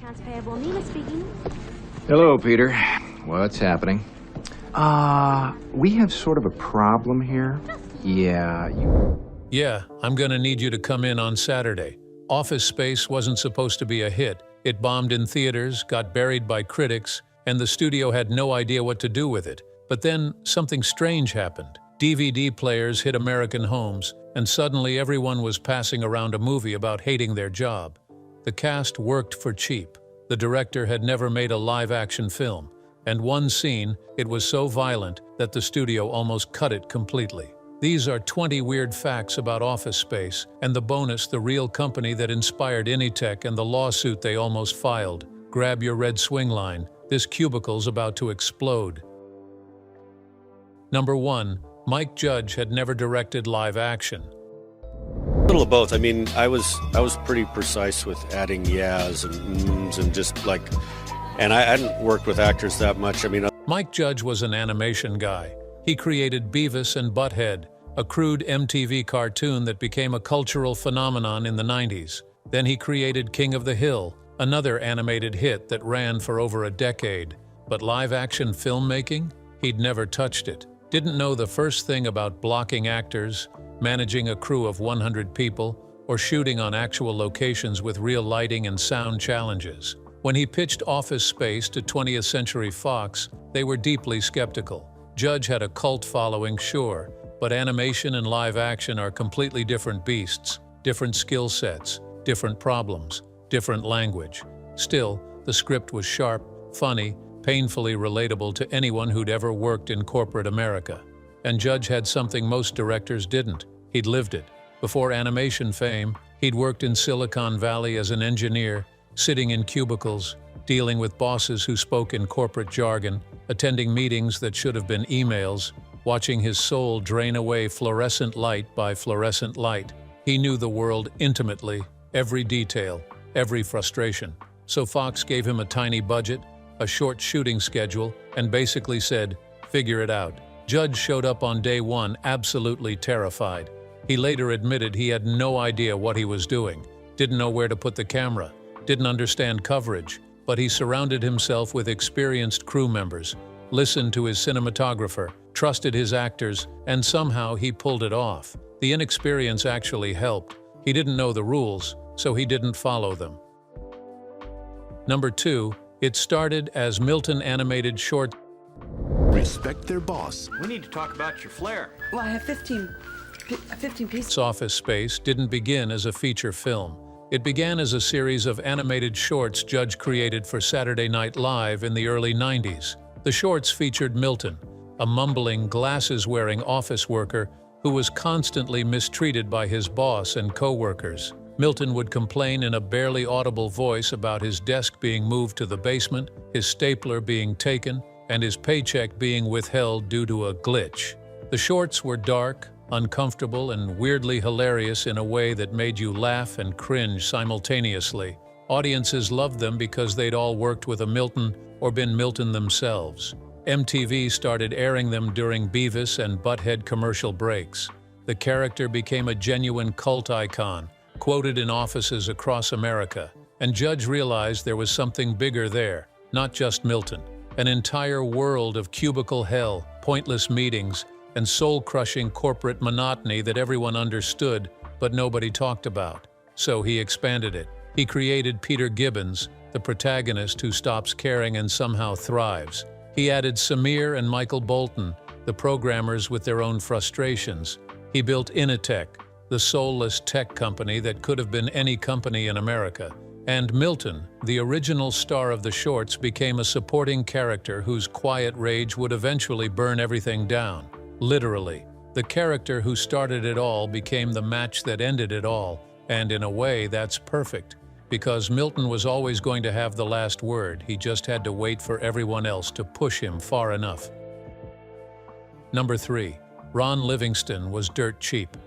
Accounts payable. Nina speaking. Hello, Peter. What's happening? We have sort of a problem here. Yeah, I'm gonna need you to come in on Saturday. Office Space wasn't supposed to be a hit. It bombed in theaters, got buried by critics, and the studio had no idea what to do with it. But then something strange happened. DVD players hit American homes, and suddenly everyone was passing around a movie about hating their job. The cast worked for cheap. The director had never made a live-action film, and one scene, it was so violent that the studio almost cut it completely. These are 20 weird facts about Office Space, and the bonus, the real company that inspired Anytech and the lawsuit they almost filed. Grab your red swing line. This cubicle's about to explode. Number 1. Mike Judge had never directed live action. A little of both. I mean, I was pretty precise with adding yeahs and mms and just like, and I hadn't worked with actors that much. I mean, Mike Judge was an animation guy. He created Beavis and Butthead, a crude MTV cartoon that became a cultural phenomenon in the 90s. Then he created King of the Hill, another animated hit that ran for over a decade. But live-action filmmaking? He'd never touched it. Didn't know the first thing about blocking actors, managing a crew of 100 people, or shooting on actual locations with real lighting and sound challenges. When he pitched Office Space to 20th Century Fox, they were deeply skeptical. Judge had a cult following, sure, but animation and live action are completely different beasts, different skill sets, different problems, different language. Still, the script was sharp, funny, painfully relatable to anyone who'd ever worked in corporate America. And Judge had something most directors didn't. He'd lived it. Before animation fame, he'd worked in Silicon Valley as an engineer, sitting in cubicles, dealing with bosses who spoke in corporate jargon, attending meetings that should have been emails, watching his soul drain away fluorescent light by fluorescent light. He knew the world intimately, every detail, every frustration. So Fox gave him a tiny budget, a short shooting schedule, and basically said, figure it out. Judge showed up on day one absolutely terrified. He later admitted he had no idea what he was doing, didn't know where to put the camera, didn't understand coverage, but he surrounded himself with experienced crew members, listened to his cinematographer, trusted his actors, and somehow he pulled it off. The inexperience actually helped. He didn't know the rules, so he didn't follow them. Number 2. It started as Milton animated short. Respect their boss. We need to talk about your flair. Well, I have 15 pieces. Office Space didn't begin as a feature film. It began as a series of animated shorts Judge created for Saturday Night Live in the early 90s. The shorts featured Milton, a mumbling, glasses-wearing office worker who was constantly mistreated by his boss and co-workers. Milton would complain in a barely audible voice about his desk being moved to the basement, his stapler being taken, and his paycheck being withheld due to a glitch. The shorts were dark, uncomfortable, and weirdly hilarious in a way that made you laugh and cringe simultaneously. Audiences loved them because they'd all worked with a Milton or been Milton themselves. MTV started airing them during Beavis and Butthead commercial breaks. The character became a genuine cult icon, quoted in offices across America, and Judge realized there was something bigger there, not just Milton. An entire world of cubicle hell, pointless meetings, and soul-crushing corporate monotony that everyone understood, but nobody talked about. So he expanded it. He created Peter Gibbons, the protagonist who stops caring and somehow thrives. He added Samir and Michael Bolton, the programmers with their own frustrations. He built Anytech, the soulless tech company that could have been any company in America. And Milton, the original star of the shorts, became a supporting character whose quiet rage would eventually burn everything down. Literally. The character who started it all became the match that ended it all, and in a way that's perfect. Because Milton was always going to have the last word, he just had to wait for everyone else to push him far enough. Number 3. Ron Livingston was dirt cheap.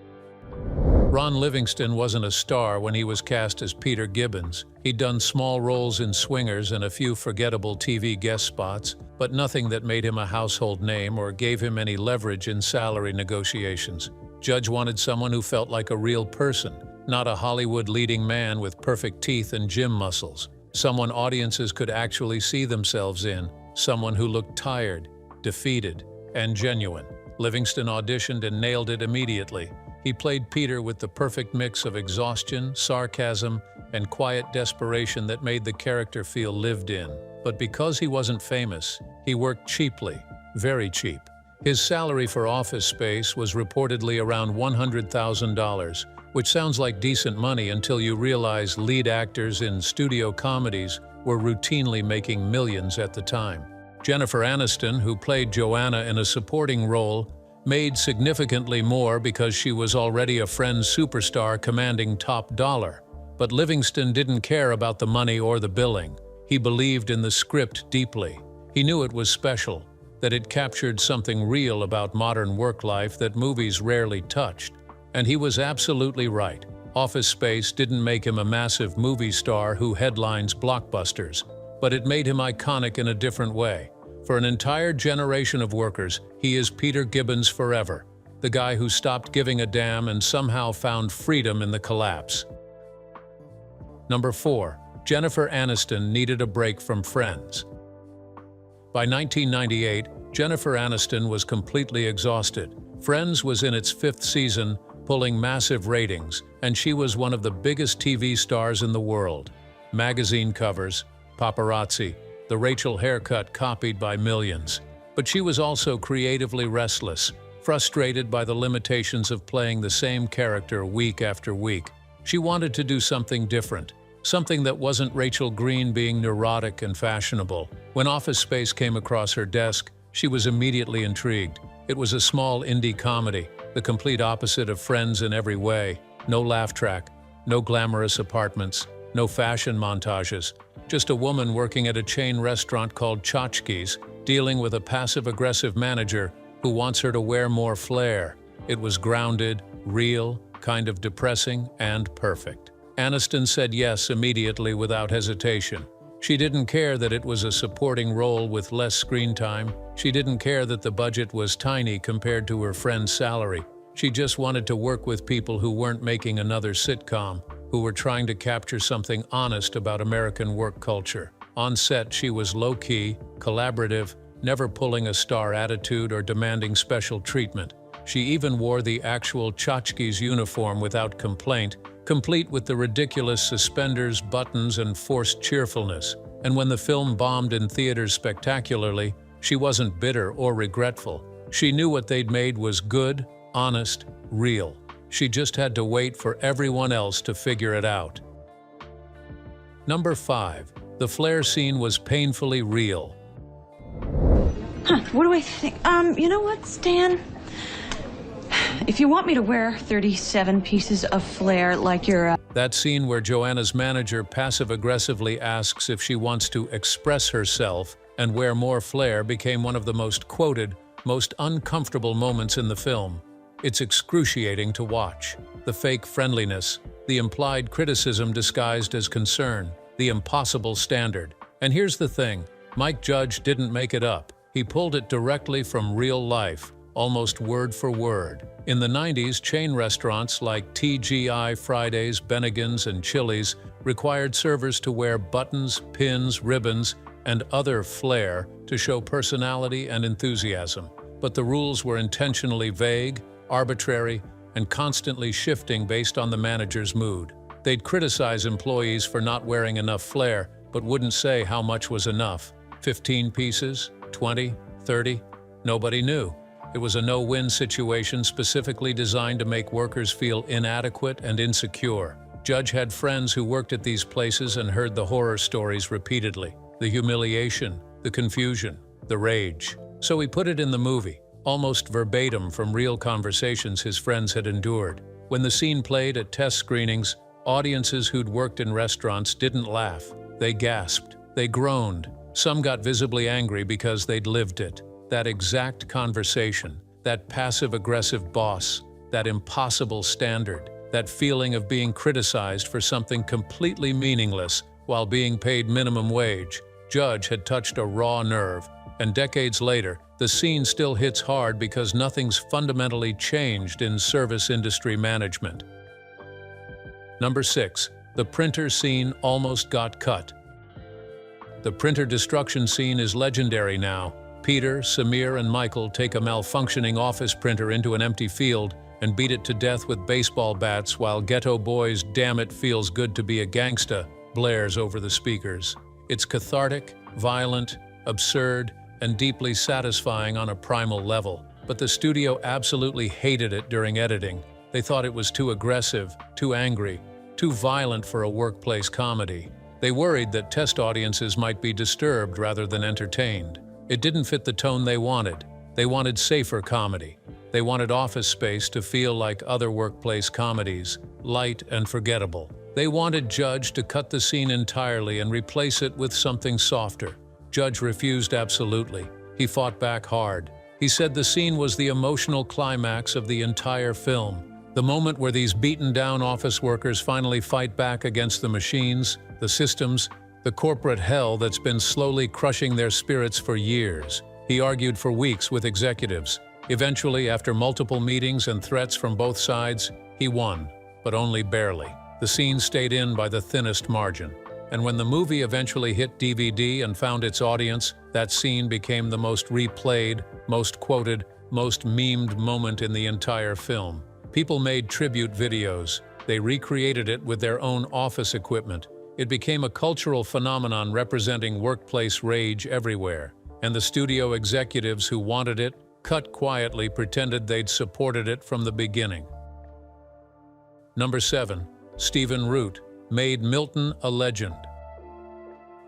Ron Livingston wasn't a star when he was cast as Peter Gibbons. He'd done small roles in Swingers and a few forgettable TV guest spots, but nothing that made him a household name or gave him any leverage in salary negotiations. Judge wanted someone who felt like a real person, not a Hollywood leading man with perfect teeth and gym muscles. someone audiences could actually see themselves in, someone who looked tired, defeated, and genuine. Livingston auditioned and nailed it immediately. He played Peter with the perfect mix of exhaustion, sarcasm, and quiet desperation that made the character feel lived in. But because he wasn't famous, he worked cheaply, very cheap. His salary for Office Space was reportedly around $100,000, which sounds like decent money until you realize lead actors in studio comedies were routinely making millions at the time. Jennifer Aniston, who played Joanna in a supporting role, made significantly more because she was already a Friends superstar commanding top dollar. But Livingston didn't care about the money or the billing. He believed in the script deeply. He knew it was special, that it captured something real about modern work life that movies rarely touched. And he was absolutely right. Office Space didn't make him a massive movie star who headlines blockbusters, but it made him iconic in a different way. For an entire generation of workers, he is Peter Gibbons forever, the guy who stopped giving a damn and somehow found freedom in the collapse. Number 4. Jennifer Aniston needed a break from Friends. By 1998, Jennifer Aniston was completely exhausted. Friends was in its 5th season, pulling massive ratings, and she was one of the biggest TV stars in the world. Magazine covers, paparazzi, the Rachel haircut copied by millions. But she was also creatively restless, frustrated by the limitations of playing the same character week after week. She wanted to do something different, something that wasn't Rachel Green being neurotic and fashionable. When Office Space came across her desk, she was immediately intrigued. It was a small indie comedy, the complete opposite of Friends in every way. No laugh track, no glamorous apartments, no fashion montages. Just a woman working at a chain restaurant called Tchotchke's, dealing with a passive-aggressive manager who wants her to wear more flair. It was grounded, real, kind of depressing, and perfect. Aniston said yes immediately without hesitation. She didn't care that it was a supporting role with less screen time. She didn't care that the budget was tiny compared to her friend's salary. She just wanted to work with people who weren't making another sitcom, who were trying to capture something honest about American work culture. On set, she was low-key, collaborative, never pulling a star attitude or demanding special treatment. She even wore the actual Tchotchke's uniform without complaint, complete with the ridiculous suspenders, buttons, and forced cheerfulness. And when the film bombed in theaters spectacularly, she wasn't bitter or regretful. She knew what they'd made was good, honest, real. She just had to wait for everyone else to figure it out. Number 5. The flare scene was painfully real. What do I think? You know what, Stan? If you want me to wear 37 pieces of flair like you're That scene where Joanna's manager passive-aggressively asks if she wants to express herself and wear more flair became one of the most quoted, most uncomfortable moments in the film. It's excruciating to watch. The fake friendliness, the implied criticism disguised as concern, the impossible standard. And here's the thing, Mike Judge didn't make it up. He pulled it directly from real life, almost word for word. In the 90s, chain restaurants like TGI Fridays, Bennigan's, and Chili's required servers to wear buttons, pins, ribbons, and other flair to show personality and enthusiasm. But the rules were intentionally vague, arbitrary, and constantly shifting based on the manager's mood. They'd criticize employees for not wearing enough flair, but wouldn't say how much was enough. 15 pieces? 20? 30? Nobody knew. It was a no-win situation specifically designed to make workers feel inadequate and insecure. Judge had friends who worked at these places and heard the horror stories repeatedly. The humiliation, the confusion, the rage. So he put it in the movie, almost verbatim from real conversations his friends had endured. When the scene played at test screenings, audiences who'd worked in restaurants didn't laugh. They gasped. They groaned. Some got visibly angry because they'd lived it. That exact conversation, that passive-aggressive boss, that impossible standard, that feeling of being criticized for something completely meaningless while being paid minimum wage. Judge had touched a raw nerve, and decades later, the scene still hits hard because nothing's fundamentally changed in service industry management. Number 6. The printer scene almost got cut. The printer destruction scene is legendary now. Peter, Samir, and Michael take a malfunctioning office printer into an empty field and beat it to death with baseball bats while Ghetto Boys' "Damn It Feels Good to Be a Gangsta" blares over the speakers. It's cathartic, violent, absurd, and deeply satisfying on a primal level. But the studio absolutely hated it during editing. They thought it was too aggressive, too angry, too violent for a workplace comedy. They worried that test audiences might be disturbed rather than entertained. It didn't fit the tone they wanted. They wanted safer comedy. They wanted Office Space to feel like other workplace comedies, light and forgettable. They wanted Judge to cut the scene entirely and replace it with something softer. Judge refused absolutely. He fought back hard. He said the scene was the emotional climax of the entire film. The moment where these beaten-down office workers finally fight back against the machines, the systems, the corporate hell that's been slowly crushing their spirits for years. He argued for weeks with executives. Eventually, after multiple meetings and threats from both sides, he won, but only barely. The scene stayed in by the thinnest margin. And when the movie eventually hit DVD and found its audience, that scene became the most replayed, most quoted, most memed moment in the entire film. People made tribute videos. They recreated it with their own office equipment. It became a cultural phenomenon representing workplace rage everywhere. And the studio executives who wanted it, cut quietly, pretended they'd supported it from the beginning. Number 7. Stephen Root made Milton a legend.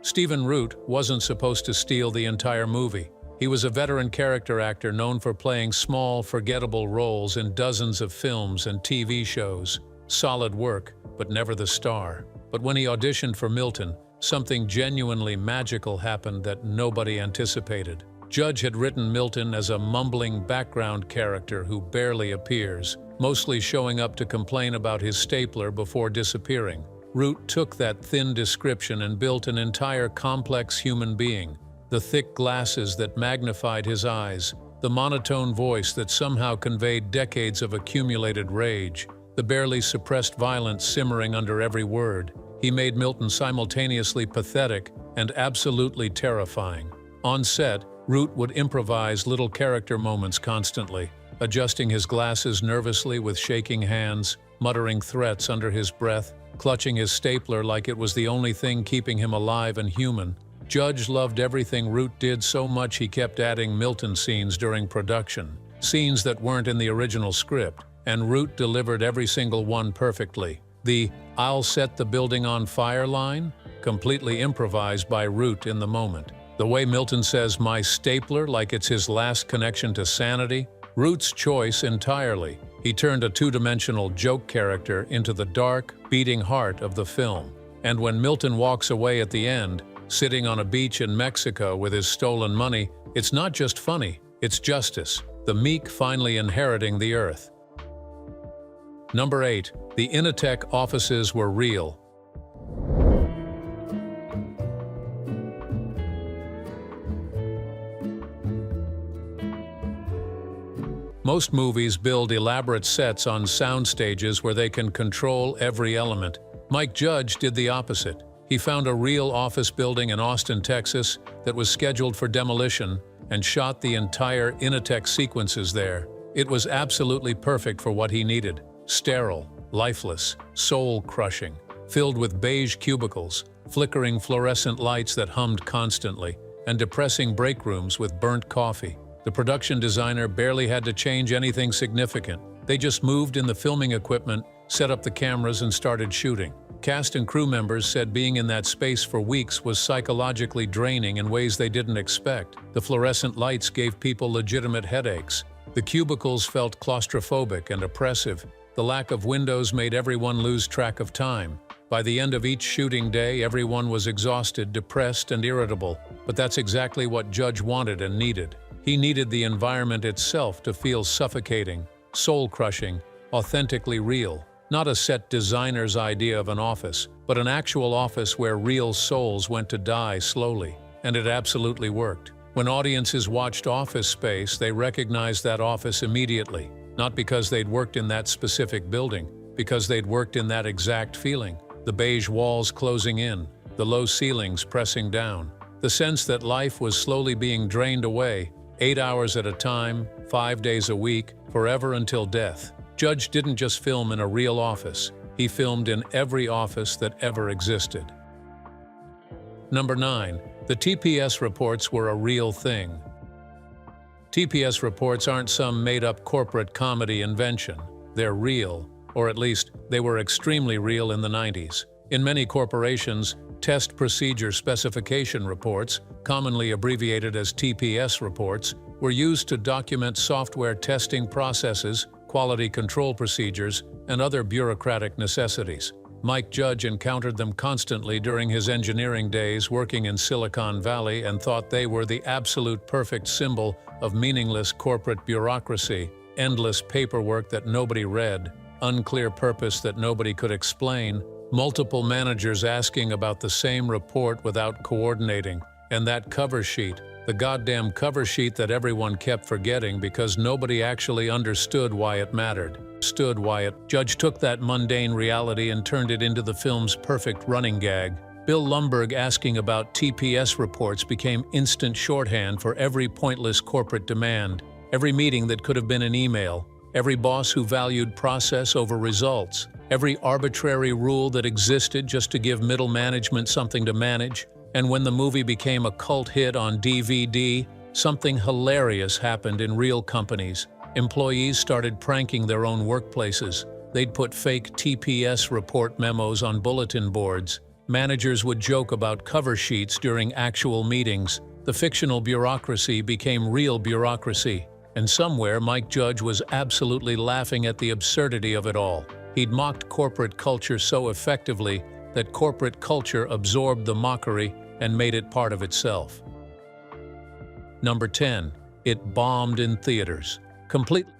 Stephen Root wasn't supposed to steal the entire movie. He was a veteran character actor known for playing small, forgettable roles in dozens of films and TV shows. Solid work, but never the star. But when he auditioned for Milton, something genuinely magical happened that nobody anticipated. Judge had written Milton as a mumbling background character who barely appears, mostly showing up to complain about his stapler before disappearing. Root took that thin description and built an entire complex human being. The thick glasses that magnified his eyes, the monotone voice that somehow conveyed decades of accumulated rage, the barely suppressed violence simmering under every word. He made Milton simultaneously pathetic and absolutely terrifying. On set, Root would improvise little character moments constantly, adjusting his glasses nervously with shaking hands, muttering threats under his breath, clutching his stapler like it was the only thing keeping him alive and human. Judge loved everything Root did so much he kept adding Milton scenes during production, scenes that weren't in the original script, and Root delivered every single one perfectly. The "I'll set the building on fire" line, completely improvised by Root in the moment. The way Milton says "my stapler" like it's his last connection to sanity, Root's choice entirely. He turned a two-dimensional joke character into the dark, beating heart of the film. And when Milton walks away at the end, sitting on a beach in Mexico with his stolen money, it's not just funny, it's justice, the meek finally inheriting the earth. Number 8. The Initech offices were real. Most movies build elaborate sets on sound stages where they can control every element. Mike Judge did the opposite. He found a real office building in Austin, Texas that was scheduled for demolition and shot the entire Initech sequences there. It was absolutely perfect for what he needed. Sterile, lifeless, soul-crushing, filled with beige cubicles, flickering fluorescent lights that hummed constantly, and depressing break rooms with burnt coffee. The production designer barely had to change anything significant. They just moved in the filming equipment, set up the cameras, and started shooting. Cast and crew members said being in that space for weeks was psychologically draining in ways they didn't expect. The fluorescent lights gave people legitimate headaches. The cubicles felt claustrophobic and oppressive. The lack of windows made everyone lose track of time. By the end of each shooting day, everyone was exhausted, depressed, and irritable. But that's exactly what Judge wanted and needed. He needed the environment itself to feel suffocating, soul-crushing, authentically real. Not a set designer's idea of an office, but an actual office where real souls went to die slowly. And it absolutely worked. When audiences watched Office Space, they recognized that office immediately. Not because they'd worked in that specific building, because they'd worked in that exact feeling. The beige walls closing in, the low ceilings pressing down, The sense that life was slowly being drained away, 8 hours at a time, 5 days a week, forever until death. Judge didn't just film in a real office. He filmed in every office that ever existed. Number 9. The TPS reports were a real thing. TPS reports aren't some made-up corporate comedy invention. They're real, or at least they were extremely real in the 90s. In many corporations, Test Procedure Specification Reports, commonly abbreviated as TPS reports, were used to document software testing processes, quality control procedures, and other bureaucratic necessities. Mike Judge encountered them constantly during his engineering days working in Silicon Valley and thought they were the absolute perfect symbol of meaningless corporate bureaucracy, endless paperwork that nobody read, unclear purpose that nobody could explain, multiple managers asking about the same report without coordinating, and that cover sheet, the goddamn cover sheet that everyone kept forgetting because nobody actually understood why it mattered. Judge took that mundane reality and turned it into the film's perfect running gag. Bill Lumbergh asking about TPS reports became instant shorthand for every pointless corporate demand, every meeting that could have been an email, every boss who valued process over results, every arbitrary rule that existed just to give middle management something to manage. And when the movie became a cult hit on DVD, something hilarious happened in real companies. Employees started pranking their own workplaces. They'd put fake TPS report memos on bulletin boards. Managers would joke about cover sheets during actual meetings. The fictional bureaucracy became real bureaucracy. And somewhere Mike Judge was absolutely laughing at the absurdity of it all. He'd mocked corporate culture so effectively that corporate culture absorbed the mockery and made it part of itself. Number 10. It bombed in theaters. Completely.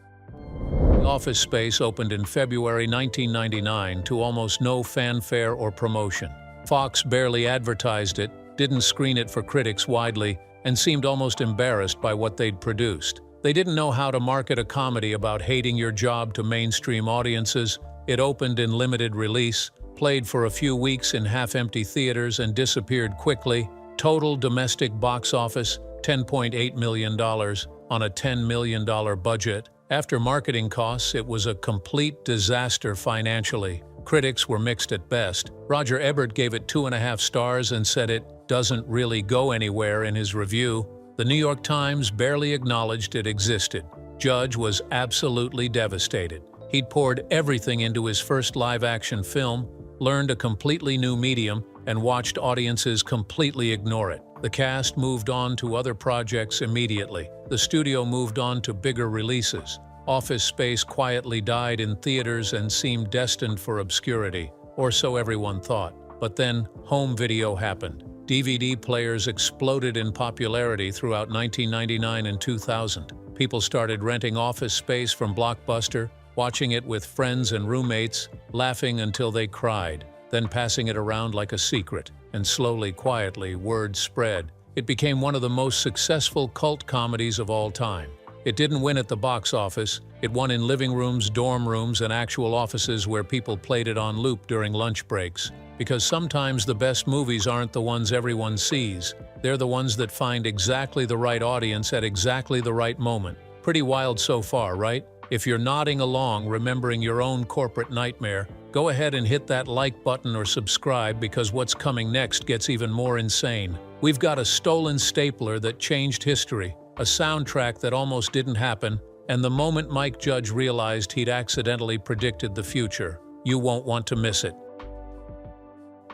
Office Space opened in February 1999 to almost no fanfare or promotion. Fox barely advertised it, didn't screen it for critics widely, and seemed almost embarrassed by what they'd produced. They didn't know how to market a comedy about hating your job to mainstream audiences. It opened in limited release, played for a few weeks in half-empty theaters and disappeared quickly. Total domestic box office, $10.8 million on a $10 million budget. After marketing costs, it was a complete disaster financially. Critics were mixed at best. Roger Ebert gave it 2.5 stars and said it doesn't really go anywhere in his review. The New York Times barely acknowledged it existed. Judge was absolutely devastated. He'd poured everything into his first live-action film, learned a completely new medium, and watched audiences completely ignore it. The cast moved on to other projects immediately. The studio moved on to bigger releases. Office Space quietly died in theaters and seemed destined for obscurity, or so everyone thought. But then, home video happened. DVD players exploded in popularity throughout 1999 and 2000. People started renting Office Space from Blockbuster, watching it with friends and roommates, laughing until they cried, then passing it around like a secret, and slowly, quietly, word spread. It became one of the most successful cult comedies of all time. It didn't win at the box office. It won in living rooms, dorm rooms, and actual offices where people played it on loop during lunch breaks. Because sometimes the best movies aren't the ones everyone sees. They're the ones that find exactly the right audience at exactly the right moment. Pretty wild so far, right? If you're nodding along, remembering your own corporate nightmare, go ahead and hit that like button or subscribe because what's coming next gets even more insane. We've got a stolen stapler that changed history, a soundtrack that almost didn't happen, and the moment Mike Judge realized he'd accidentally predicted the future. You won't want to miss it.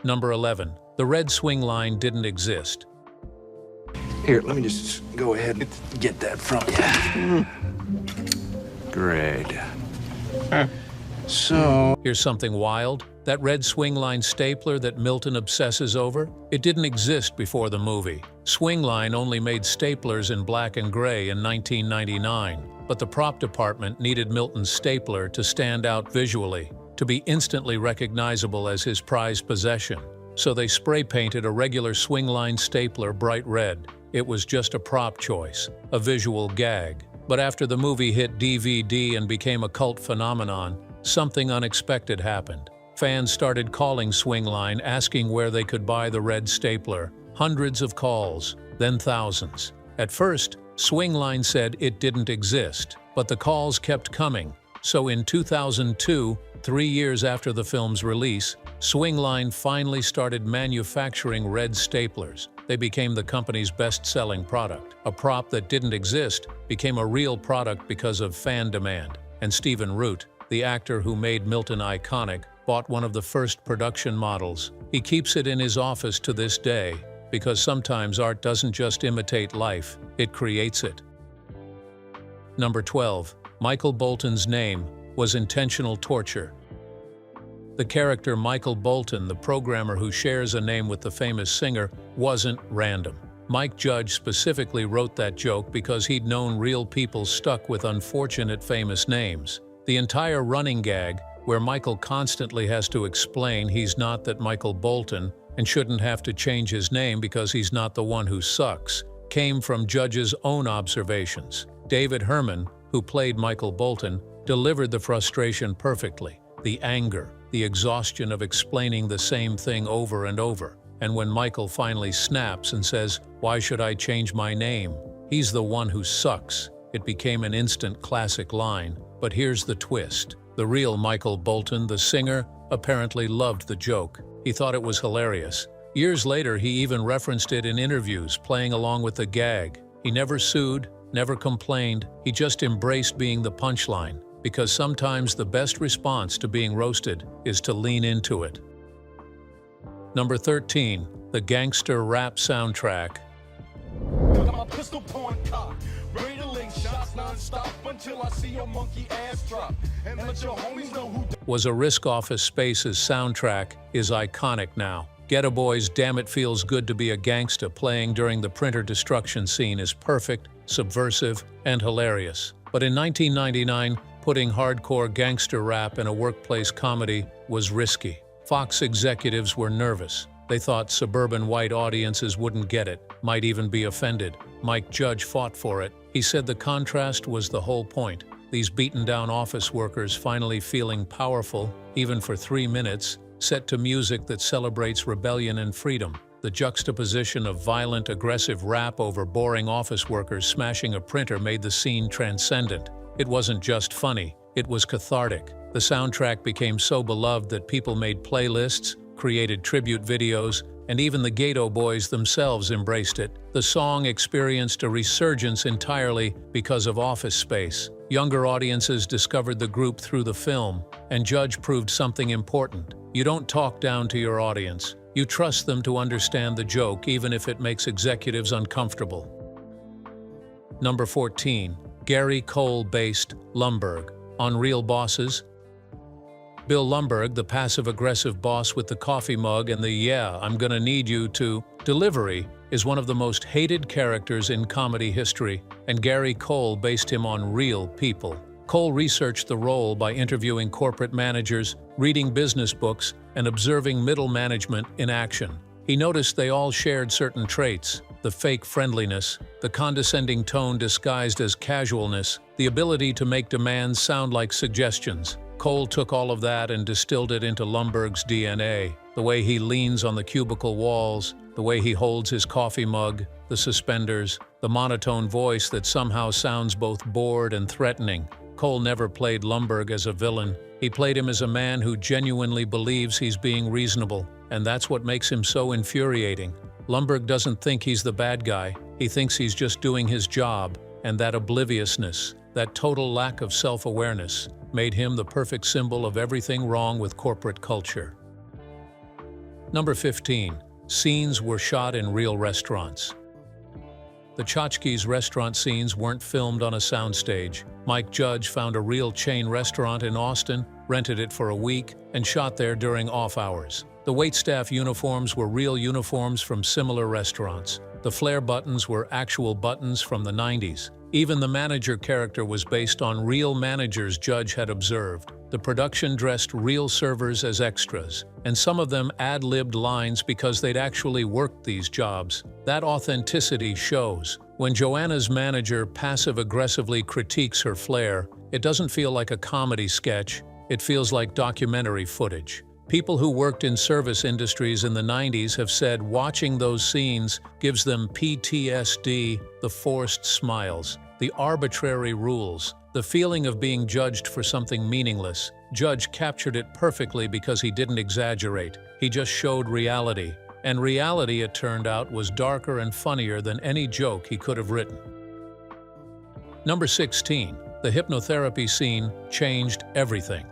Number 11. The red swing line didn't exist. Here, let me just go ahead and get that from you. Great. So... Here's something wild. That red swing line stapler that Milton obsesses over? It didn't exist before the movie. Swingline only made staplers in black and gray in 1999, but the prop department needed Milton's stapler to stand out visually, to be instantly recognizable as his prized possession. So they spray-painted a regular swingline stapler bright red. It was just a prop choice, a visual gag. But after the movie hit DVD and became a cult phenomenon, something unexpected happened. Fans started calling Swingline, asking where they could buy the red stapler. Hundreds of calls, then thousands. At first, Swingline said it didn't exist, but the calls kept coming. So in 2002, 3 years after the film's release, Swingline finally started manufacturing red staplers. They became the company's best-selling product. A prop that didn't exist became a real product because of fan demand. And Stephen Root, the actor who made Milton iconic, bought one of the first production models. He keeps it in his office to this day, because sometimes art doesn't just imitate life, it creates it. Number 12. Michael Bolton's name was intentional torture. The character Michael Bolton, the programmer who shares a name with the famous singer, wasn't random. Mike Judge specifically wrote that joke because he'd known real people stuck with unfortunate famous names. The entire running gag, where Michael constantly has to explain he's not that Michael Bolton and shouldn't have to change his name because he's not the one who sucks, came from Judge's own observations. David Herman, who played Michael Bolton, delivered the frustration perfectly. The anger, the exhaustion of explaining the same thing over and over. And when Michael finally snaps and says, "Why should I change my name? He's the one who sucks," it became an instant classic line. But here's the twist. The real Michael Bolton, the singer, apparently loved the joke. He thought it was hilarious. Years later, he even referenced it in interviews, playing along with the gag. He never sued, never complained, he just embraced being the punchline, because sometimes the best response to being roasted is to lean into it. Number 13. The gangster rap soundtrack. Was a Risk Office Space's soundtrack is iconic now. Geto Boys' "Damn It Feels Good to Be a Gangsta" playing during the printer destruction scene is perfect, subversive, and hilarious. But in 1999, putting hardcore gangster rap in a workplace comedy was risky. Fox executives were nervous. They thought suburban white audiences wouldn't get it, might even be offended. Mike Judge fought for it. He said the contrast was the whole point. These beaten-down office workers finally feeling powerful, even for 3 minutes, set to music that celebrates rebellion and freedom. The juxtaposition of violent, aggressive rap over boring office workers smashing a printer made the scene transcendent. It wasn't just funny, it was cathartic. The soundtrack became so beloved that people made playlists, created tribute videos, and even the Geto Boys themselves embraced it. The song experienced a resurgence entirely because of Office Space. Younger audiences discovered the group through the film, and Judge proved something important. You don't talk down to your audience. You trust them to understand the joke even if it makes executives uncomfortable. Number 14. Gary Cole-based Lumbergh. On Real Bosses. Bill Lumbergh, the passive-aggressive boss with the coffee mug and the "yeah, I'm gonna need you to" delivery, is one of the most hated characters in comedy history, and Gary Cole based him on real people. Cole researched the role by interviewing corporate managers, reading business books, and observing middle management in action. He noticed they all shared certain traits: the fake friendliness, the condescending tone disguised as casualness, the ability to make demands sound like suggestions. Cole took all of that and distilled it into Lumbergh's DNA. The way he leans on the cubicle walls, the way he holds his coffee mug, the suspenders, the monotone voice that somehow sounds both bored and threatening. Cole never played Lumbergh as a villain. He played him as a man who genuinely believes he's being reasonable, and that's what makes him so infuriating. Lumbergh doesn't think he's the bad guy. He thinks he's just doing his job, and that obliviousness, that total lack of self-awareness, made him the perfect symbol of everything wrong with corporate culture. Number 15. Scenes were shot in real restaurants. The Tchotchkes restaurant scenes weren't filmed on a soundstage. Mike Judge found a real chain restaurant in Austin, rented it for a week, and shot there during off hours. The waitstaff uniforms were real uniforms from similar restaurants. The flare buttons were actual buttons from the 90s. Even the manager character was based on real managers Judge had observed. The production dressed real servers as extras, and some of them ad-libbed lines because they'd actually worked these jobs. That authenticity shows. When Joanna's manager passive-aggressively critiques her flair, it doesn't feel like a comedy sketch, it feels like documentary footage. People who worked in service industries in the 90s have said watching those scenes gives them PTSD, the forced smiles, the arbitrary rules, the feeling of being judged for something meaningless. Judge captured it perfectly because he didn't exaggerate. He just showed reality. And reality, it turned out, was darker and funnier than any joke he could have written. Number 16. The hypnotherapy scene changed everything.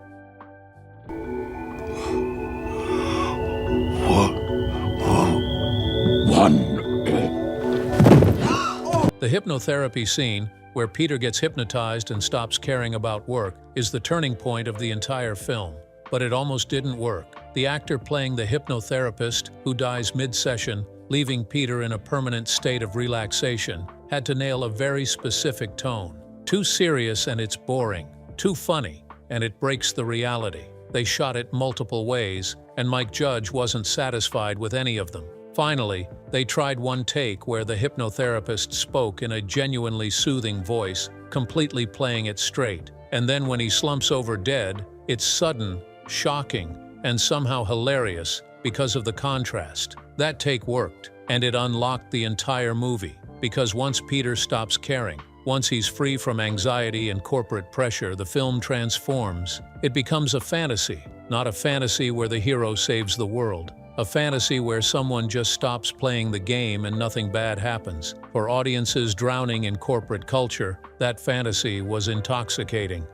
The hypnotherapy scene, where Peter gets hypnotized and stops caring about work, is the turning point of the entire film. But it almost didn't work. The actor playing the hypnotherapist, who dies mid-session, leaving Peter in a permanent state of relaxation, had to nail a very specific tone. Too serious and it's boring. Too funny and it breaks the reality. They shot it multiple ways, and Mike Judge wasn't satisfied with any of them. Finally, they tried one take where the hypnotherapist spoke in a genuinely soothing voice, completely playing it straight. And then when he slumps over dead, it's sudden, shocking, and somehow hilarious because of the contrast. That take worked, and it unlocked the entire movie, because once Peter stops caring, once he's free from anxiety and corporate pressure, the film transforms. It becomes a fantasy, not a fantasy where the hero saves the world. A fantasy where someone just stops playing the game and nothing bad happens. For audiences drowning in corporate culture, that fantasy was intoxicating.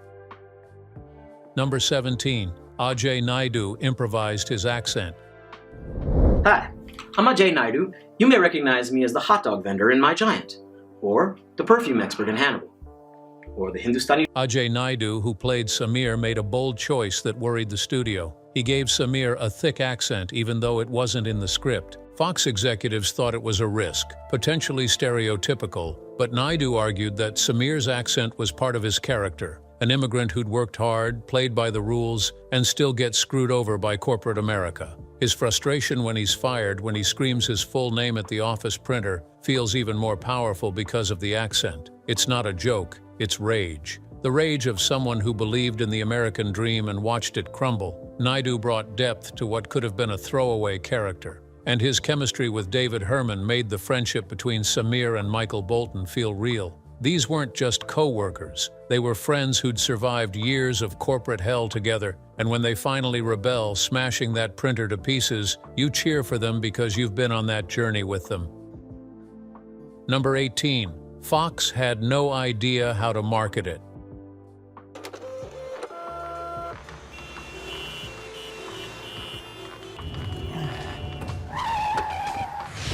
Number 17. Ajay Naidu improvised his accent. Hi, I'm Ajay Naidu. You may recognize me as the hot dog vendor in My Giant, or the perfume expert in Hannibal, or the Hindustani. Ajay Naidu, who played Samir, made a bold choice that worried the studio. He gave Samir a thick accent even though it wasn't in the script. Fox executives thought it was a risk, potentially stereotypical, but Naidu argued that Samir's accent was part of his character. An immigrant who'd worked hard, played by the rules, and still gets screwed over by corporate America. His frustration when he's fired, when he screams his full name at the office printer, feels even more powerful because of the accent. It's not a joke, it's rage. The rage of someone who believed in the American dream and watched it crumble. Naidu brought depth to what could have been a throwaway character. And his chemistry with David Herman made the friendship between Samir and Michael Bolton feel real. These weren't just co-workers. They were friends who'd survived years of corporate hell together, and when they finally rebel, smashing that printer to pieces, you cheer for them because you've been on that journey with them. Number 18. Fox had no idea how to market it.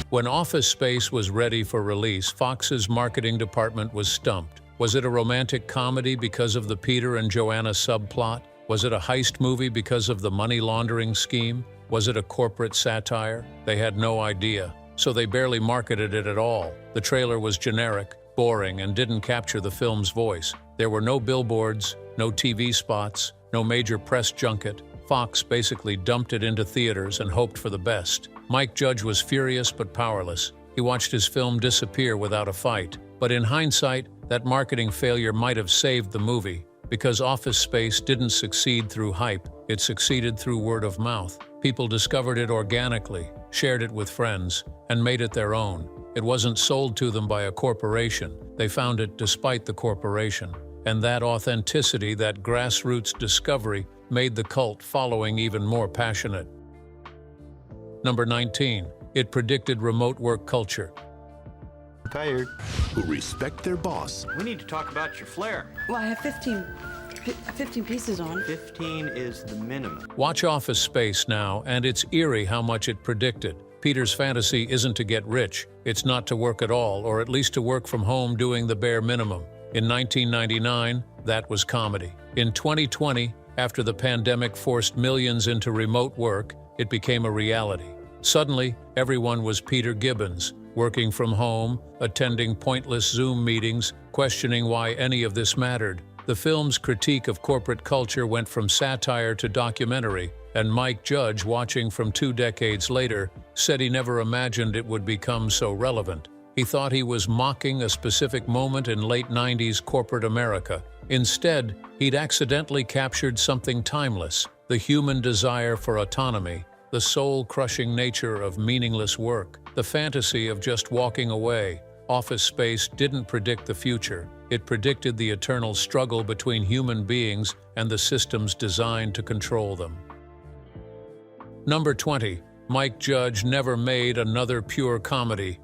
When Office Space was ready for release, Fox's marketing department was stumped. Was it a romantic comedy because of the Peter and Joanna subplot? Was it a heist movie because of the money laundering scheme? Was it a corporate satire? They had no idea, so they barely marketed it at all. The trailer was generic, boring, and didn't capture the film's voice. There were no billboards, no TV spots, no major press junket. Fox basically dumped it into theaters and hoped for the best. Mike Judge was furious but powerless. He watched his film disappear without a fight. But in hindsight, that marketing failure might have saved the movie, because Office Space didn't succeed through hype, it succeeded through word of mouth. People discovered it organically, shared it with friends, and made it their own. It wasn't sold to them by a corporation. They found it despite the corporation. And that authenticity, that grassroots discovery, made the cult following even more passionate. Number 19. It predicted remote work culture. Tired. Who respect their boss. We need to talk about your flair. Well, I have 15 pieces on. 15 is the minimum. Watch Office Space now, and it's eerie how much it predicted. Peter's fantasy isn't to get rich, it's not to work at all, or at least to work from home doing the bare minimum. In 1999, that was comedy. In 2020, after the pandemic forced millions into remote work, it became a reality. Suddenly, everyone was Peter Gibbons, working from home, attending pointless Zoom meetings, questioning why any of this mattered. The film's critique of corporate culture went from satire to documentary, and Mike Judge, watching from 2 decades later, said he never imagined it would become so relevant. He thought he was mocking a specific moment in late 90s corporate America. Instead, he'd accidentally captured something timeless, the human desire for autonomy, the soul-crushing nature of meaningless work, the fantasy of just walking away. Office Space didn't predict the future. It predicted the eternal struggle between human beings and the systems designed to control them. Number 20. Mike Judge never made another pure comedy.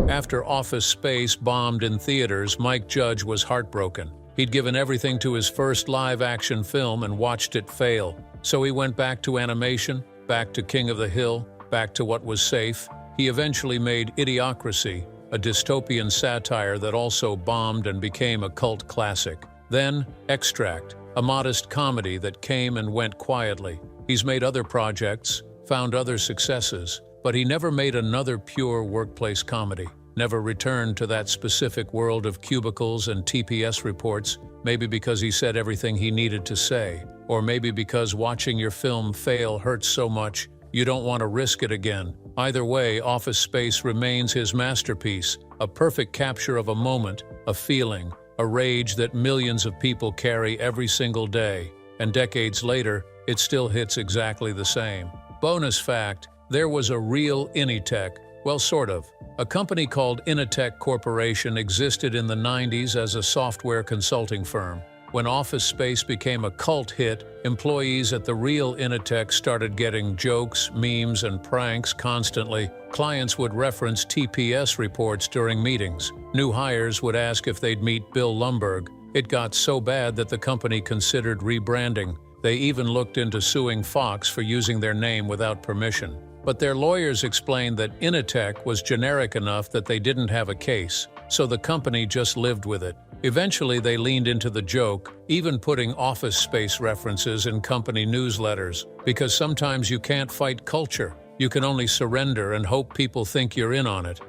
After Office Space bombed in theaters, Mike Judge was heartbroken. He'd given everything to his first live-action film and watched it fail. So he went back to animation, back to King of the Hill, back to what was safe. He eventually made Idiocracy, a dystopian satire that also bombed and became a cult classic. Then, Extract, a modest comedy that came and went quietly. He's made other projects, found other successes, but he never made another pure workplace comedy. Never returned to that specific world of cubicles and TPS reports, maybe because he said everything he needed to say, or maybe because watching your film fail hurts so much you don't want to risk it again. Either way, Office Space remains his masterpiece, a perfect capture of a moment, a feeling, a rage that millions of people carry every single day, and decades later, it still hits exactly the same. Bonus fact, there was a real Initech, well, sort of. A company called Initech Corporation existed in the 90s as a software consulting firm. When Office Space became a cult hit, employees at the real Initech started getting jokes, memes, and pranks constantly. Clients would reference TPS reports during meetings. New hires would ask if they'd meet Bill Lumbergh. It got so bad that the company considered rebranding. They even looked into suing Fox for using their name without permission. But their lawyers explained that Initech was generic enough that they didn't have a case, so the company just lived with it. Eventually, they leaned into the joke, even putting Office Space references in company newsletters, because sometimes you can't fight culture. You can only surrender and hope people think you're in on it.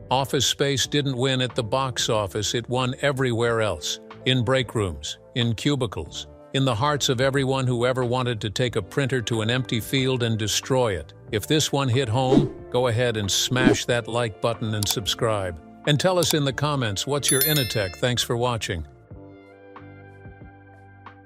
Office Space didn't win at the box office, it won everywhere else. In break rooms, in cubicles, in the hearts of everyone who ever wanted to take a printer to an empty field and destroy it. If this one hit home, go ahead and smash that like button and subscribe. And tell us in the comments, what's your Initech? Thanks for watching.